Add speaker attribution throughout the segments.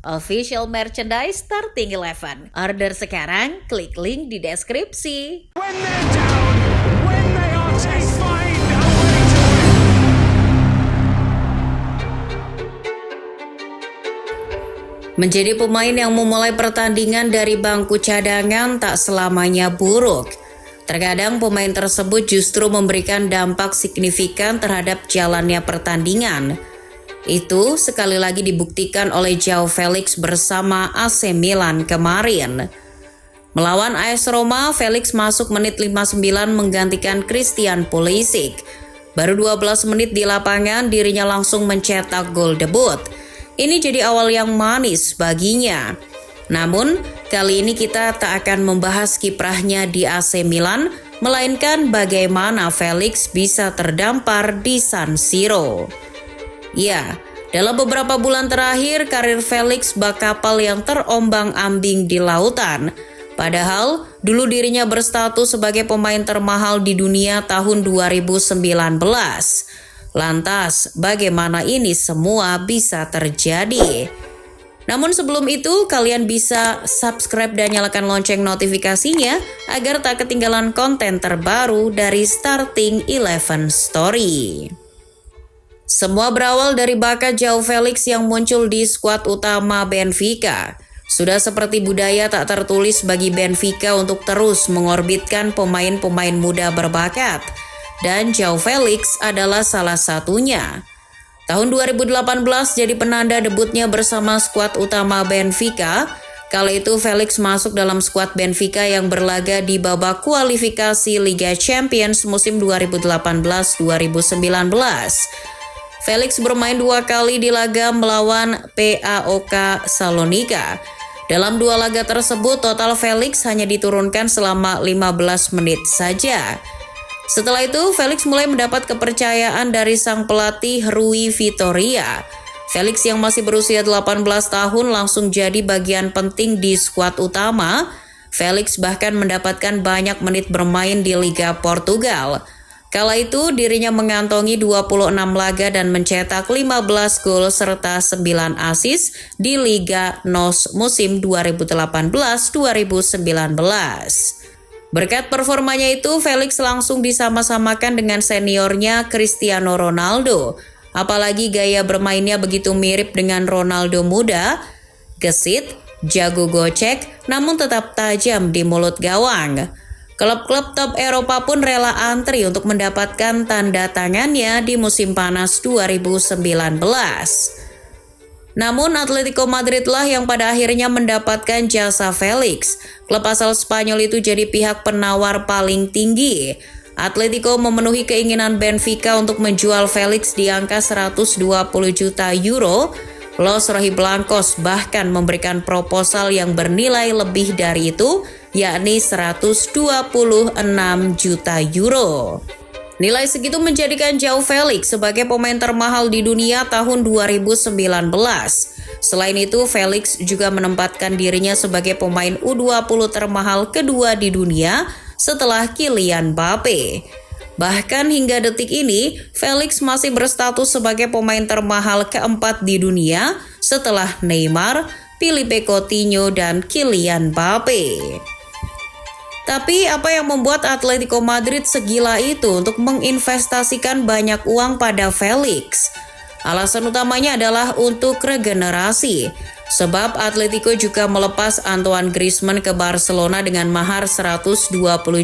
Speaker 1: official merchandise Starting 11. Order sekarang, klik link di deskripsi.
Speaker 2: When they're down, when they are chased, find a way to win.
Speaker 1: Menjadi pemain yang memulai pertandingan dari bangku cadangan tak selamanya buruk. Terkadang pemain tersebut justru memberikan dampak signifikan terhadap jalannya pertandingan. Itu sekali lagi dibuktikan oleh Joao Felix bersama AC Milan kemarin. Melawan AS Roma, Felix masuk menit 59 menggantikan Christian Pulisic. Baru 12 menit di lapangan, dirinya langsung mencetak gol debut. Ini jadi awal yang manis baginya. Namun, kali ini kita tak akan membahas kiprahnya di AC Milan, melainkan bagaimana Felix bisa terdampar di San Siro. Ya, dalam beberapa bulan terakhir, karir Felix bak kapal yang terombang-ambing di lautan. Padahal, dulu dirinya berstatus sebagai pemain termahal di dunia tahun 2019. Lantas, bagaimana ini semua bisa terjadi? Namun sebelum itu, kalian bisa subscribe dan nyalakan lonceng notifikasinya agar tak ketinggalan konten terbaru dari Starting 11 Story. Semua berawal dari bakat Joao Felix yang muncul di skuad utama Benfica. Sudah seperti budaya tak tertulis bagi Benfica untuk terus mengorbitkan pemain-pemain muda berbakat. Dan Joao Felix adalah salah satunya. Tahun 2018 jadi penanda debutnya bersama skuad utama Benfica. Kala itu Felix masuk dalam skuad Benfica yang berlaga di babak kualifikasi Liga Champions musim 2018-2019. Felix bermain 2 kali di laga melawan PAOK Salonika. Dalam 2 laga tersebut, total Felix hanya diturunkan selama 15 menit saja. Setelah itu, Felix mulai mendapat kepercayaan dari sang pelatih Rui Vitória. Felix yang masih berusia 18 tahun langsung jadi bagian penting di skuad utama. Felix bahkan mendapatkan banyak menit bermain di Liga Portugal. Kala itu dirinya mengantongi 26 laga dan mencetak 15 gol serta 9 assist di Liga NOS musim 2018-2019. Berkat performanya itu, Felix langsung disama-samakan dengan seniornya Cristiano Ronaldo. Apalagi gaya bermainnya begitu mirip dengan Ronaldo muda, gesit, jago gocek, namun tetap tajam di mulut gawang. Klub-klub top Eropa pun rela antri untuk mendapatkan tanda tangannya di musim panas 2019. Namun Atletico Madrid lah yang pada akhirnya mendapatkan jasa Felix. Klub asal Spanyol itu jadi pihak penawar paling tinggi. Atletico memenuhi keinginan Benfica untuk menjual Felix di angka 120 juta euro. Los Rojiblancos bahkan memberikan proposal yang bernilai lebih dari itu, yakni 126 juta euro. Nilai segitu menjadikan Joao Felix sebagai pemain termahal di dunia tahun 2019. Selain itu, Felix juga menempatkan dirinya sebagai pemain U20 termahal kedua di dunia setelah Kylian Mbappe. Bahkan hingga detik ini, Felix masih berstatus sebagai pemain termahal keempat di dunia setelah Neymar, Philippe Coutinho, dan Kylian Mbappe. Tapi apa yang membuat Atletico Madrid segila itu untuk menginvestasikan banyak uang pada Felix? Alasan utamanya adalah untuk regenerasi. Sebab Atletico juga melepas Antoine Griezmann ke Barcelona dengan mahar 120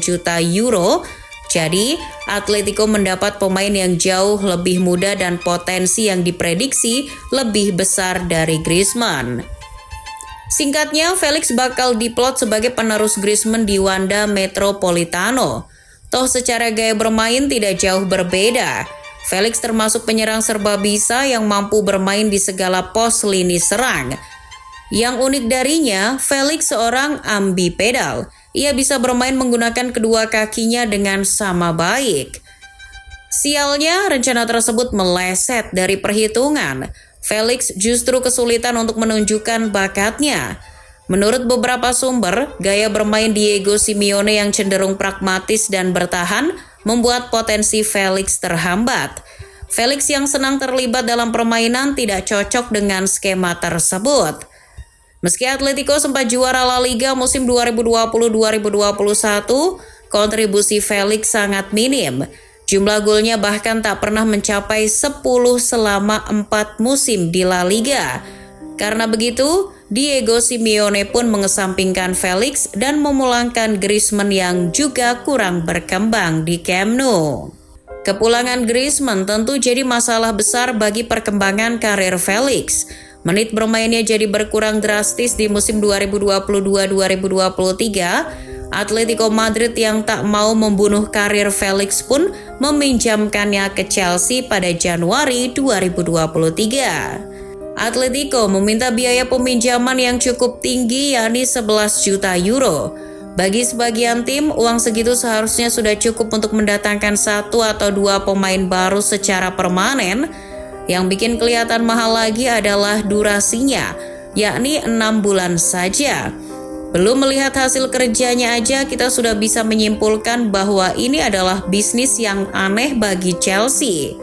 Speaker 1: juta euro. Jadi, Atletico mendapat pemain yang jauh lebih muda dan potensi yang diprediksi lebih besar dari Griezmann. Singkatnya, Felix bakal diplot sebagai penerus Griezmann di Wanda Metropolitano. Toh secara gaya bermain tidak jauh berbeda. Felix termasuk penyerang serba bisa yang mampu bermain di segala pos lini serang. Yang unik darinya, Felix seorang ambipedal. Ia bisa bermain menggunakan kedua kakinya dengan sama baik. Sialnya, rencana tersebut meleset dari perhitungan. Felix justru kesulitan untuk menunjukkan bakatnya. Menurut beberapa sumber, gaya bermain Diego Simeone yang cenderung pragmatis dan bertahan membuat potensi Felix terhambat. Felix yang senang terlibat dalam permainan tidak cocok dengan skema tersebut. Meski Atletico sempat juara La Liga musim 2020-2021, kontribusi Felix sangat minim. Jumlah golnya bahkan tak pernah mencapai 10 selama 4 musim di La Liga. Karena begitu, Diego Simeone pun mengesampingkan Felix dan memulangkan Griezmann yang juga kurang berkembang di Camp Nou. Kepulangan Griezmann tentu jadi masalah besar bagi perkembangan karir Felix. Menit bermainnya jadi berkurang drastis di musim 2022-2023. Atletico Madrid yang tak mau membunuh karir Felix pun meminjamkannya ke Chelsea pada Januari 2023. Atletico meminta biaya peminjaman yang cukup tinggi, yakni 11 juta euro. Bagi sebagian tim, uang segitu seharusnya sudah cukup untuk mendatangkan 1 atau 2 pemain baru secara permanen. Yang bikin kelihatan mahal lagi adalah durasinya, yakni 6 bulan saja. Belum melihat hasil kerjanya aja kita sudah bisa menyimpulkan bahwa ini adalah bisnis yang aneh bagi Chelsea.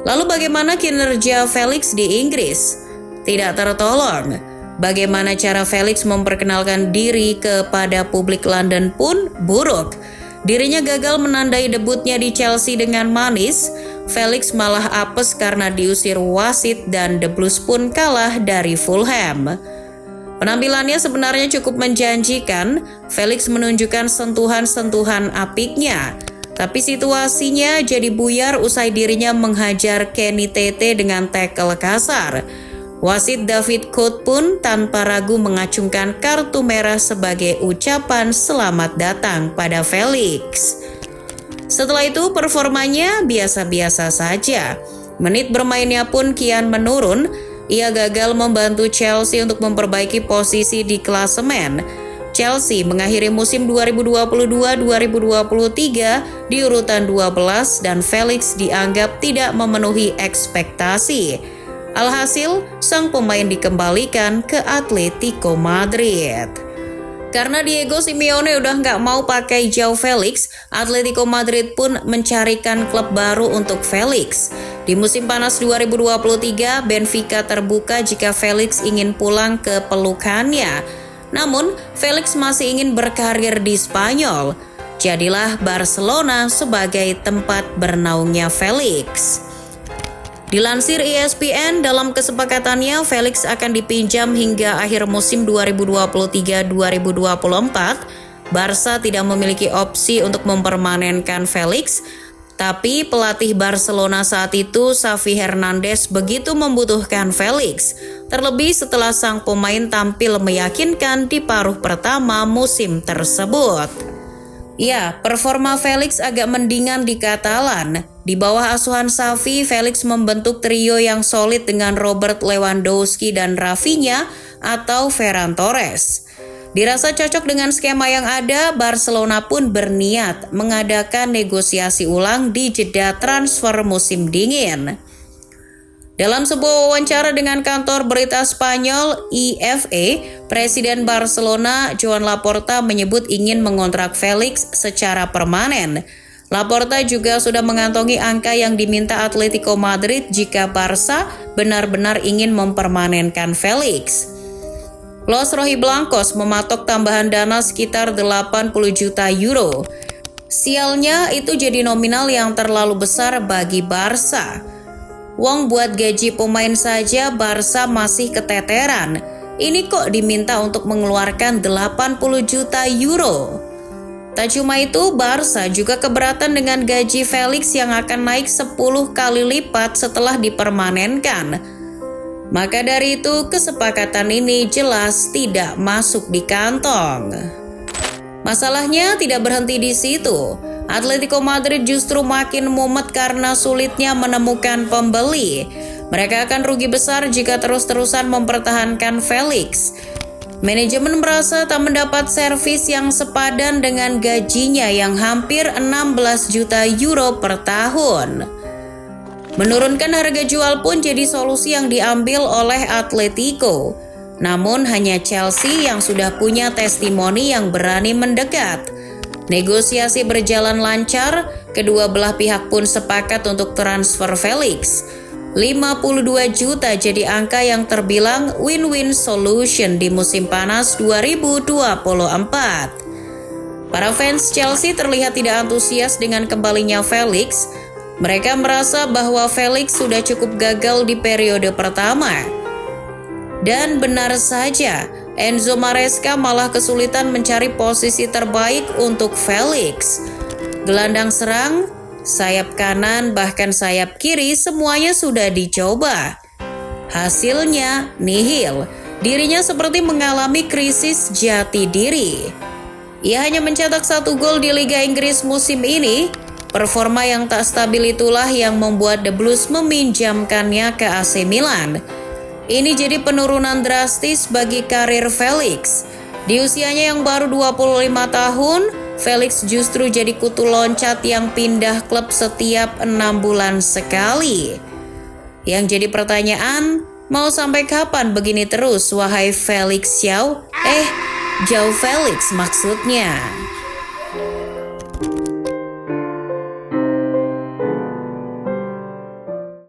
Speaker 1: Lalu bagaimana kinerja Felix di Inggris? Tidak tertolong. Bagaimana cara Felix memperkenalkan diri kepada publik London pun buruk. Dirinya gagal menandai debutnya di Chelsea dengan manis. Felix malah apes karena diusir wasit dan The Blues pun kalah dari Fulham. Penampilannya sebenarnya cukup menjanjikan. Felix menunjukkan sentuhan-sentuhan apiknya. Tapi situasinya jadi buyar usai dirinya menghajar Kenny Tete dengan tackle kasar. Wasit David Coate pun tanpa ragu mengacungkan kartu merah sebagai ucapan selamat datang pada Felix. Setelah itu performanya biasa-biasa saja. Menit bermainnya pun kian menurun. Ia gagal membantu Chelsea untuk memperbaiki posisi di klasemen. Chelsea mengakhiri musim 2022-2023 di urutan 12 dan Felix dianggap tidak memenuhi ekspektasi. Alhasil, sang pemain dikembalikan ke Atletico Madrid. Karena Diego Simeone udah nggak mau pakai Joao Felix, Atletico Madrid pun mencarikan klub baru untuk Felix. Di musim panas 2023, Benfica terbuka jika Felix ingin pulang ke pelukannya. Namun, Felix masih ingin berkarir di Spanyol. Jadilah Barcelona sebagai tempat bernaungnya Felix. Dilansir ESPN, dalam kesepakatannya Felix akan dipinjam hingga akhir musim 2023-2024. Barca tidak memiliki opsi untuk mempermanenkan Felix, tapi pelatih Barcelona saat itu, Xavi Hernandez, begitu membutuhkan Felix. Terlebih setelah sang pemain tampil meyakinkan di paruh pertama musim tersebut. Ya, performa Felix agak mendingan di Katalan. Di bawah asuhan Xavi, Felix membentuk trio yang solid dengan Robert Lewandowski dan Rafinha atau Ferran Torres. Dirasa cocok dengan skema yang ada, Barcelona pun berniat mengadakan negosiasi ulang di jeda transfer musim dingin. Dalam sebuah wawancara dengan kantor berita Spanyol IFE, Presiden Barcelona Joan Laporta menyebut ingin mengontrak Felix secara permanen. Laporta juga sudah mengantongi angka yang diminta Atletico Madrid jika Barca benar-benar ingin mempermanenkan Felix. Los Rojiblancos mematok tambahan dana sekitar 80 juta euro. Sialnya itu jadi nominal yang terlalu besar bagi Barca. Wong buat gaji pemain saja Barca masih keteteran. Ini kok diminta untuk mengeluarkan 80 juta euro. Tak cuma itu, Barca juga keberatan dengan gaji Felix yang akan naik 10 kali lipat setelah dipermanenkan. Maka dari itu, kesepakatan ini jelas tidak masuk di kantong. Masalahnya tidak berhenti di situ. Atletico Madrid justru makin mumet karena sulitnya menemukan pembeli. Mereka akan rugi besar jika terus-terusan mempertahankan Felix. Manajemen merasa tak mendapat servis yang sepadan dengan gajinya yang hampir 16 juta euro per tahun. Menurunkan harga jual pun jadi solusi yang diambil oleh Atletico. Namun hanya Chelsea yang sudah punya testimoni yang berani mendekat. Negosiasi berjalan lancar, kedua belah pihak pun sepakat untuk transfer Felix. 52 juta jadi angka yang terbilang win-win solution di musim panas 2024. Para fans Chelsea terlihat tidak antusias dengan kembalinya Felix. Mereka merasa bahwa Felix sudah cukup gagal di periode pertama. Dan benar saja, Enzo Maresca malah kesulitan mencari posisi terbaik untuk Felix. Gelandang serang, sayap kanan, bahkan sayap kiri semuanya sudah dicoba. Hasilnya nihil. Dirinya seperti mengalami krisis jati diri. Ia hanya mencetak 1 gol di Liga Inggris musim ini. Performa yang tak stabil itulah yang membuat The Blues meminjamkannya ke AC Milan. Ini jadi penurunan drastis bagi karir Felix. Di usianya yang baru 25 tahun, Felix justru jadi kutu loncat yang pindah klub setiap 6 bulan sekali. Yang jadi pertanyaan, mau sampai kapan begini terus wahai Felix Xiao? João Felix maksudnya.